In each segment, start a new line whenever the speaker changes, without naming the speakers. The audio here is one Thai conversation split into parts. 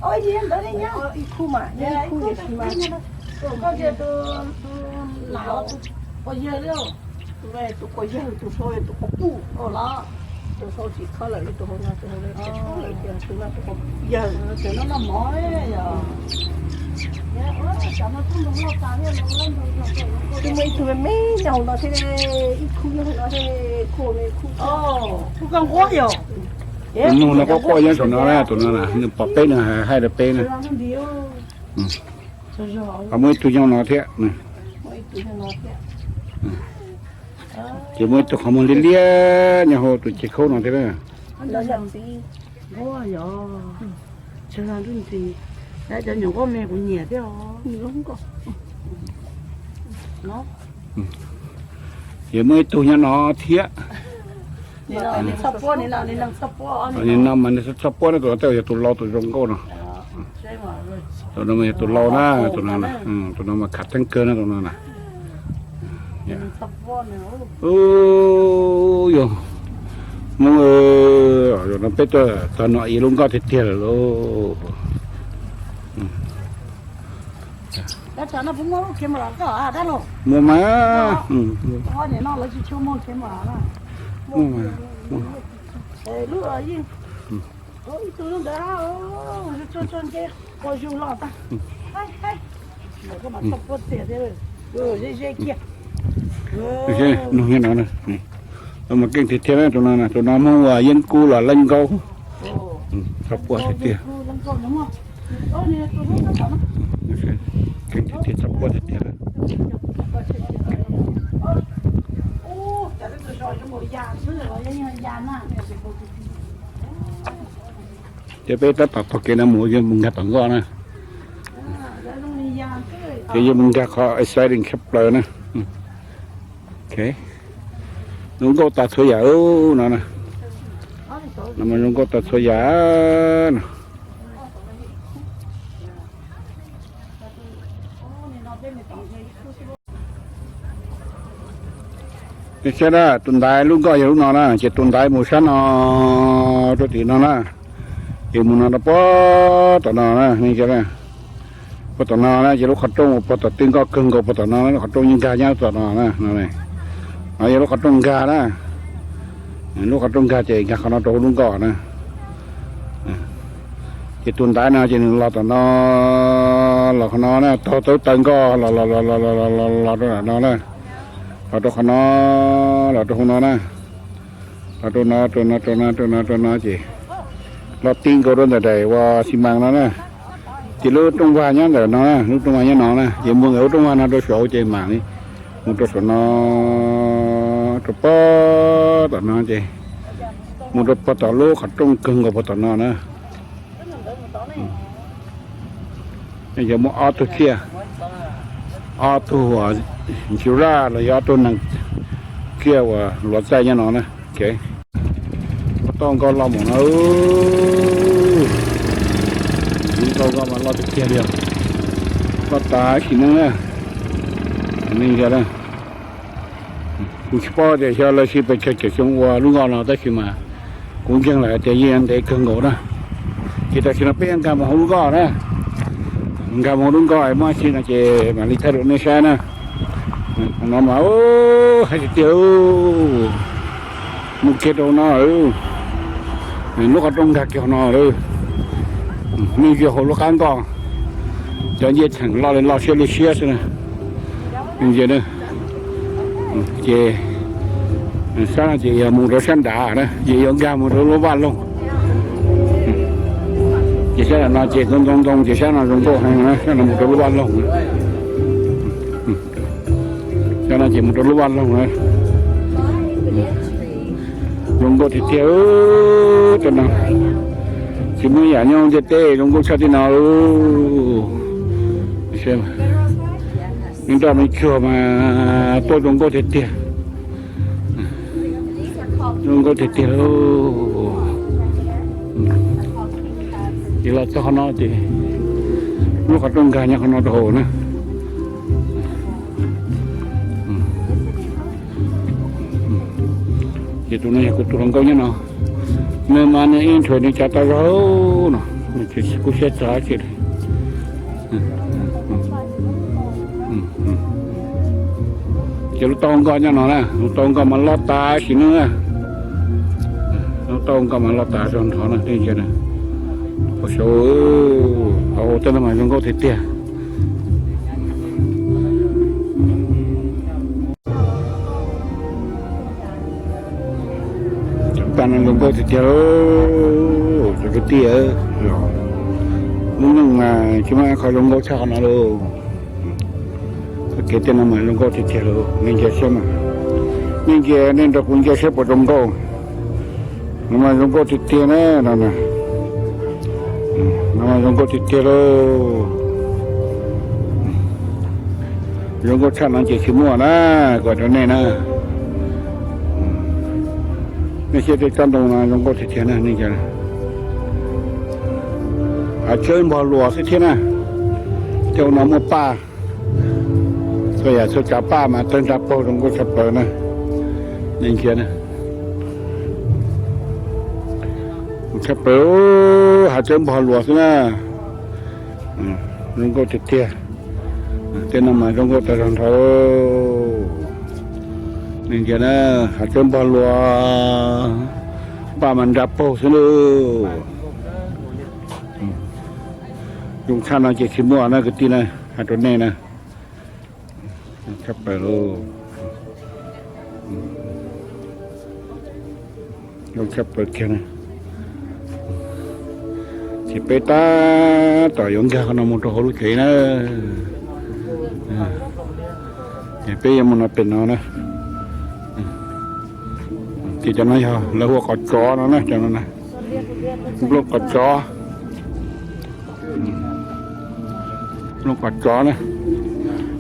ôi gì em tới đây nhá ít khu mà ít khu gì mà có giờ tôi lão có giờ đâu về tôi có giờ tôi soi tôi có tu ở đó tôi soi chỉ có lợi tôi không tôi không lấy tôi lợi tiền tôi là tôi có giờ nó là mỏi giờ tụi mấy nhau nó thế ít khu nó thế khu này khu càng quá rồi
nó có coi nhá tụi nó là nhưng bỏ pê nữa hay là pê nữa có mấy tụi nhau nó thế chỉ mới tụi họ muốn lia nhà họ tụi chỉ khâu nó thế đấy
nó làm gì quá rồi chưa làm được gì đấy cho những con mẹ cũng nhẹ thế rồi không có nó
chỉ mới tụi nhau nó thế
nên sắp qua nên làm sắp qua
nên năm mình sắp qua nó tụi tao tụi lo tụi rong cô nó tụi nó tụi lo na tụi nó mà khátทั้งcơ nó tụi nó nè ôi mong rồi nó biết rồi tao nói gì luôn có thiệt thiệt rồi
đã cho nó cũng mua kiếm mà có à đã rồi
mua má
có để nó lấy chỉ cho mua kiếm mà
mua mà
lúc ấy gì ôi tôi nó đã cho kia coi dù lọt ta hay mà có mà sắp có tiền thế rồi dây kia
ok nó như nào nè mà kinh thiệt thiệt đấy tụi nó mua yên cu là lanh câu sắp qua thiệt thiệt kinh thiệt sắp qua thiệt thiệt đấyจะไปตัดผักกินน้ำหมูยังมึงกัดต่างก้อนนะจะยังมึงกัดเขาไอ้ไซดิ้งแคปเลยนะโอเคลุงก็ตัดเสียนั่นนะนั่นมันลุงก็ตัดเสียนะนี่ใช่ไหมตุนได้ลุงก็อยู่นั่นนะจะตุนได้หมูชั้นอ๋อตัวตีนั่นนะเอ็มนั่นนะป้อตัวนั่นนะนี่ใช่ไหมป้อตัวนั่นนะจะลูกขัดต้งป้อตัวติ้งก็ครึ่งก็ป้อตัวนั่นนะขัดต้งยิงกาเนี่ยตัวนั่นนะนั่นเลยเอาอย่าลูกขัดต้งกานะลูกขัดต้งกาเจ๊กาขนาดตัวลุงก็นะจะตุนได้นะจะเราตัวนั่นเราขนาดนะตัวตึงก็เราตัวนั่นนะเราตัวขนาดเราตัวขนาดนะเราตัวนั่นจีเราติ้งก็รู้แต่ว่าสิมังนั่นนะจีรู้ตรงว่านี้แต่นั่นนะรู้ตรงว่านี้นั่นนะจีมึงเอาตรงว่านั่นตัวเสาจีมังนี่มึงตัวสนตัวป้อตัวนั่นจีมึงตัวป้อตัวลูกขัดตรงกึ่งกับป้อตัวนั่นนะนี่จะมึงเอาตัวเชี่ยเอาตัวหัวชิวร่าเลยเอาตัวนั่งเชี่ยว่าหลอดใจเนี่ยนั่นนะโอเคต้องก็เราหมดนี่เราก็มาเราจะเที่ยวเดียวก็ตาขี้นึงนะนี่ก็ได้กูคิดว่าจะเชื่อเลยสิไปเช็คช่วงว่าลุงเอาเราได้ขึ้นมากูยังแหละจะยืนได้ครึ่งโง่นะคิดแต่คิดว่าเป็นการมองลุงก็นะการมองลุงก็ไอ้มาชินะเจมาลิทารุเนชานะน้องมาโอ้ให้เที่ยวมุกเกตเอาหน่อยลูกกระตุ้งกักเกี่ยวหน่อยเลยมีเกี่ยวกับลูกกันก่อนจะยืดถึงเราเลยเราเชื่อใช่ไหมนี่เจเนี่ยเจสร้างเจมุงรถชั้นด่านะเจยังการมุงรถบ้านลงเจสร้างน่าเจตรงเจสร้างน่าตรงโตให้นะสร้างมุงรถบ้านลงสร้างเจมุงรถบ้านลงนะลุงก็ที่เที่ยวจนนะชิมอย่างนี้จะเต้ลุงก็ชอบที่นอนใช่ไหมนี่ตอนมันชัวมาตัวลุงก็ที่เที่ยวลุงก็ที่เที่ยวที่เราต้องนอนจีลูกก็ต้องการอย่างนอนโหนะitu nih aku turun kau nya no, memang ini cuaca tak tahu no, กูเสียใจคิดจะรู้ตรงก่อนยังหนอนะรู้ตรงก่อนมันลอดตาสิเนื้อรู้ตรงก่อนมันลอดตาจนท้องนะนี่เจ้านะโอ้โหเอาแต่ละมันยังก็เตี้ยตอนนั้นยังก็เตี้ยจะก็เตี้ยมึงมาใช่ไหมเขาลงก็ชานะลูกเกิดอะไรมาลงก็เตี้ยลูกนี่แค่ใช่ไหมนี่แค่เนี่ยตะกุนแค่ใช่ปะลงก็มาลงก็เตี้ยนะนั่นนะมาลงก็เตี้ยลูกลงก็ชานั่นจะชิมัวนะก็ตอนนี้นะไม่ใช่ที่กันตรงนั้นลงก็เตี้ยนะนี่แค่อาเชิญบอลหลวงสิที่น่ะเจ้าน้องมาป้าก็อยากจะจับป้ามาเต้นจับโป้ตรงก็จับเปิดนะนี่เขียนนะจับเปิดหาเชิญบอลหลวงสินะลงก็เตี้ยเต้นน้ำมันลงก็ตะรังเท้านี่เขียนนะหาเชิญบอลหลวงป้ามันจับโป้สิลูยุงชาติเราจะชิมัวนะก็ตีนะหาตัวแน่นะครับไปลูกยุงชับเปิดแค่นะสิเปตาต่อยงแค่ขนมตัวเขารู้เฉยนะสิเปยังมันเป็นเอานะที่จะนั่นเหรอแล้วหัวกอดจอนะจังนั้นนะลูกกอดจอลูกกอดจอนะ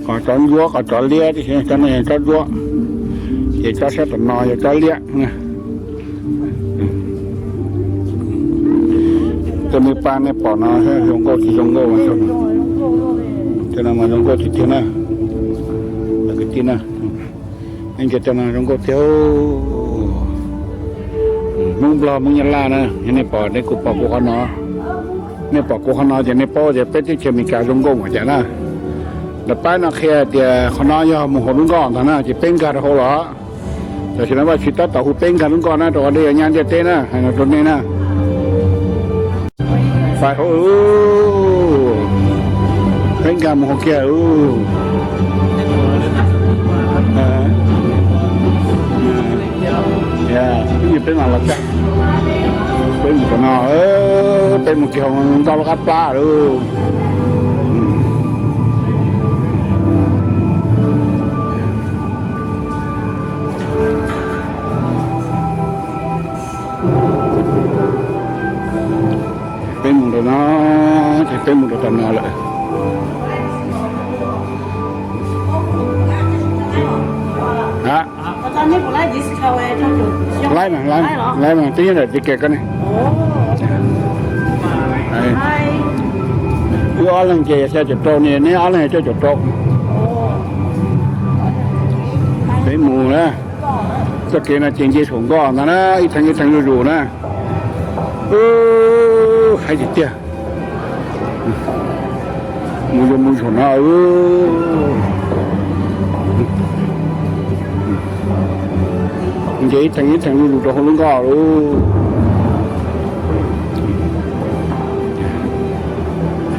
กอดจอยัวกอดจอเลี้ยที่เห็นกันเนี่ยจอยัวเห็นจอเสตนอยจอเลี้ยนะจะมีปลาในปอนะฮะลงโก้ที่ลงโก้มันจะนำมาลงโก้ที่ที่น่ะแล้วก็ที่น่ะนี่จะนำลงโก้เที่ยวมึงปลามึงยันล่านะในปอในกุปอกุขนอในปอกุขนอจะในปอจะเป็นที่เคมีการลงโก้หัวใจนะแต่ป้านักเขียนเดียขนอยอมหัวลุงก้อนท่านน่ะจะเป็นการหัวล้อแต่ฉะนั้นว่าชิตาต่อหูเป็นการลุงก้อนนะตัวเดียงานจะเต้นะให้เราตัวนี้นะไฟโอ้เป็นการหัวเขียวนี่เป็นอะไรจ๊ะเป็นขนอเป็นมุกเขียวมันต้องรับปลาดูเป็นมุกนะจะเป็นมุกตำนานเลยฮะตอนนี้ผมไล่ดิสเขาไว้ทั้งหมดไล่มาที่นี่แหละจะเก็บกันนี่คืออะไรเกี่ยวกับจุดโตเนี่ยอะไรเจ้าจุดโตเป็นหมูนะจะเกี่ยวกับจริงๆผมก็นะอีทางดูนะใครจะเจ้ามูชนะvậy thằng luôn đồ không có luôn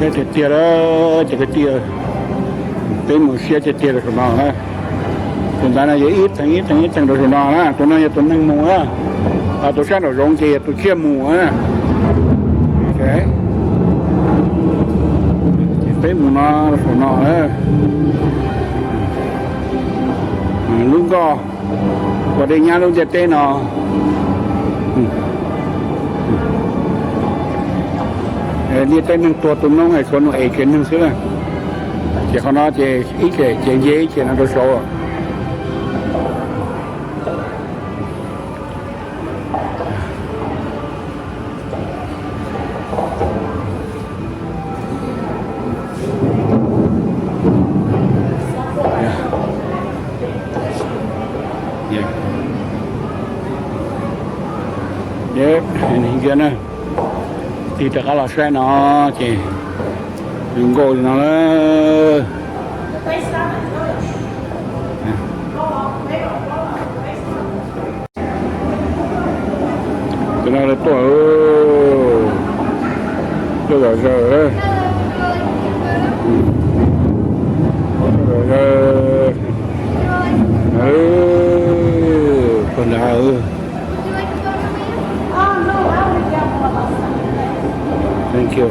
cái thịt tia đó chỉ cái tia tới một xe thịt tia là của nó ha còn ta này ít thằng đồ của nó ha tụi nó tụi năng mù á tụi sáng đồ rong kia tụi kia mù á ok tới mù nó của nó á luôn có và đây nhà luôn chết tên nó đi tên những tua tụm nó ngày xuân nó ấy kiến những thứ này chỉ có nó chỉ ít cái chỉ dễ chỉ là đồ số Yep, and he gonna thì tất cả là xe nó chị dùng gỗ thì nó cái này là tuổi rồi đấy còn là thank you.